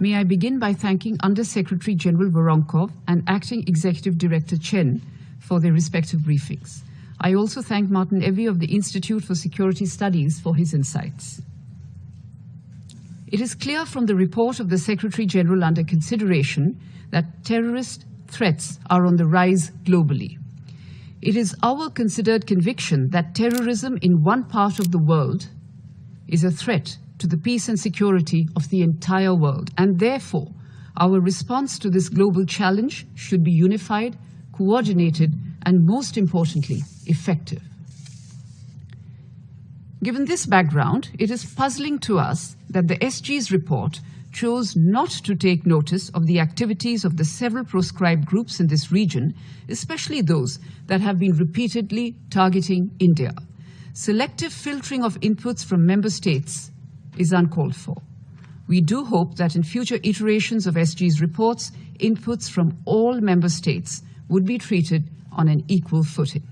May I begin by thanking Under-Secretary General Voronkov and Acting Executive Director Chen for their respective briefings. I also thank Martin Evy of the Institute for Security Studies for his insights. It is clear from the report of the Secretary General under consideration that terrorist threats are on the rise globally. It is our considered conviction that terrorism in one part of the world is a threat to the peace and security of the entire world, and therefore our response to this global challenge should be unified, coordinated, and most importantly, effective. Given this background, it is puzzling to us that the SG's report chose not to take notice of the activities of the several proscribed groups in this region, especially those that have been repeatedly targeting India. Selective filtering of inputs from member states is uncalled for. We do hope that in future iterations of SG's reports, inputs from all member states would be treated on an equal footing.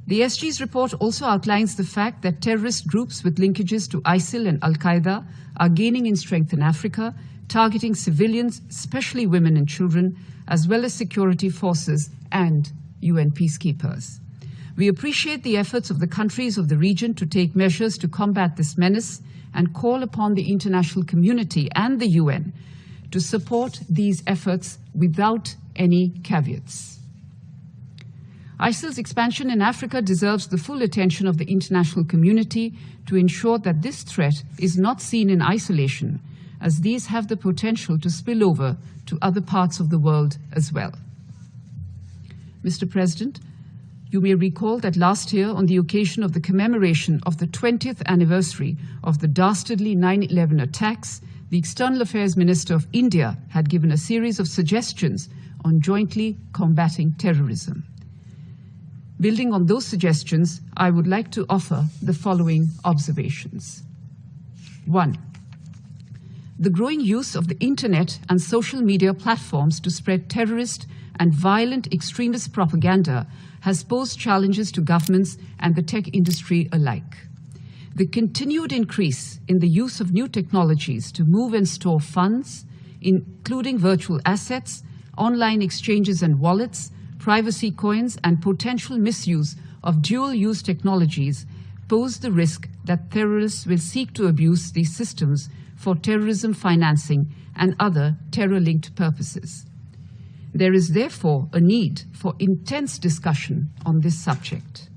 The SG's report also outlines the fact that terrorist groups with linkages to ISIL and Al-Qaeda are gaining in strength in Africa, targeting civilians, especially women and children, as well as security forces and UN peacekeepers. We appreciate the efforts of the countries of the region to take measures to combat this menace and call upon the international community and the UN to support these efforts without any caveats. ISIL's expansion in Africa deserves the full attention of the international community to ensure that this threat is not seen in isolation, as these have the potential to spill over to other parts of the world as well. Mr. President, you may recall that last year, on the occasion of the commemoration of the 20th anniversary of the dastardly 9/11 attacks, the External Affairs Minister of India had given a series of suggestions on jointly combating terrorism. Building on those suggestions, I would like to offer the following observations. 1. The growing use of the internet and social media platforms to spread terrorist and violent extremist propaganda has posed challenges to governments and the tech industry alike. The continued increase in the use of new technologies to move and store funds, including virtual assets, online exchanges and wallets, privacy coins, and potential misuse of dual-use technologies pose the risk that terrorists will seek to abuse these systems for terrorism financing and other terror-linked purposes. There is therefore a need for intense discussion on this subject.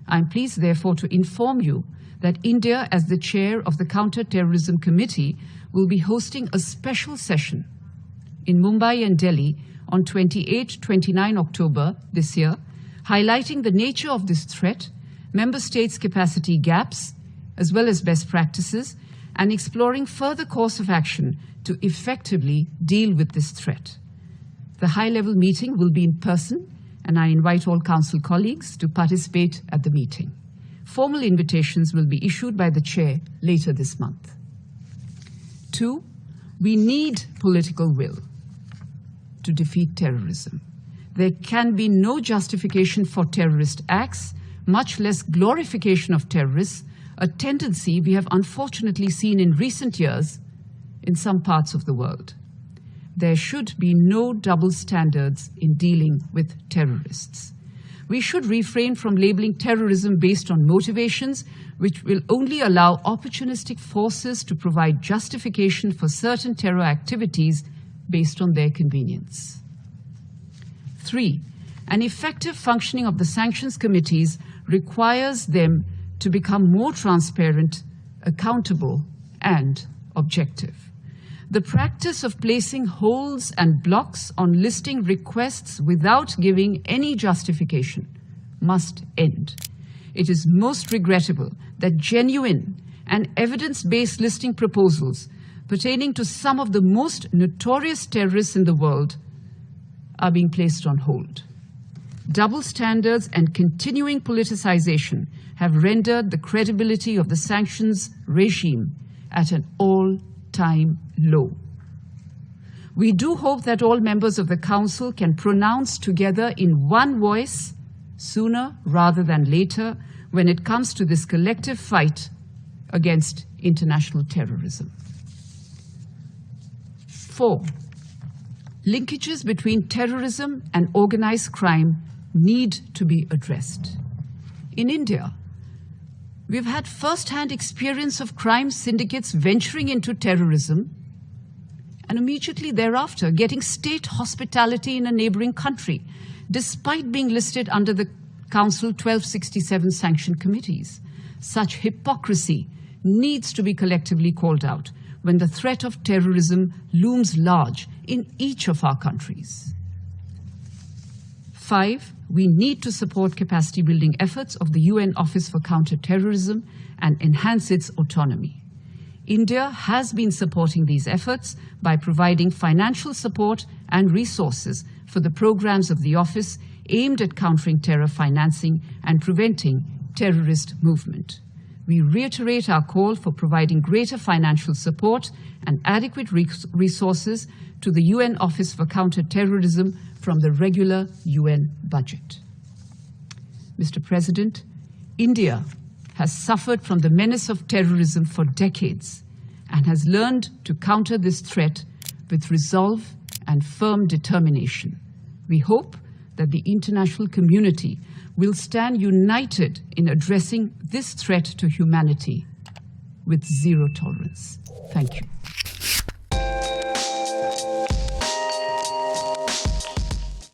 I am pleased therefore to inform you that India, as the chair of the Counter-Terrorism Committee, will be hosting a special session in Mumbai and Delhi on 28-29 October this year, highlighting the nature of this threat, member states' capacity gaps, as well as best practices, and exploring further course of action to effectively deal with this threat. The high-level meeting will be in person, and I invite all Council colleagues to participate at the meeting. Formal invitations will be issued by the chair later this month. 2, we need political will to defeat terrorism. There can be no justification for terrorist acts, much less glorification of terrorists, a tendency we have unfortunately seen in recent years in some parts of the world. There should be no double standards in dealing with terrorists. We should refrain from labeling terrorism based on motivations which will only allow opportunistic forces to provide justification for certain terror activities based on their convenience. 3, an effective functioning of the sanctions committees requires them to become more transparent, accountable, and objective. The practice of placing holds and blocks on listing requests without giving any justification must end. It is most regrettable that genuine and evidence-based listing proposals pertaining to some of the most notorious terrorists in the world are being placed on hold. Double standards and continuing politicization have rendered the credibility of the sanctions regime at an all-time low. We do hope that all members of the Council can pronounce together in one voice sooner rather than later when it comes to this collective fight against international terrorism. 4. Linkages between terrorism and organized crime need to be addressed. In India, we've had first-hand experience of crime syndicates venturing into terrorism and immediately thereafter getting state hospitality in a neighboring country, despite being listed under the Council 1267 sanctioned committees. Such hypocrisy needs to be collectively called out when the threat of terrorism looms large in each of our countries. 5, we need to support capacity building efforts of the UN Office for Counter-Terrorism and enhance its autonomy. India has been supporting these efforts by providing financial support and resources for the programs of the office aimed at countering terror financing and preventing terrorist movement. We reiterate our call for providing greater financial support and adequate resources to the UN Office for Counter-Terrorism from the regular UN budget. Mr. President, India has suffered from the menace of terrorism for decades and has learned to counter this threat with resolve and firm determination. We hope that the international community will stand united in addressing this threat to humanity with zero tolerance. Thank you.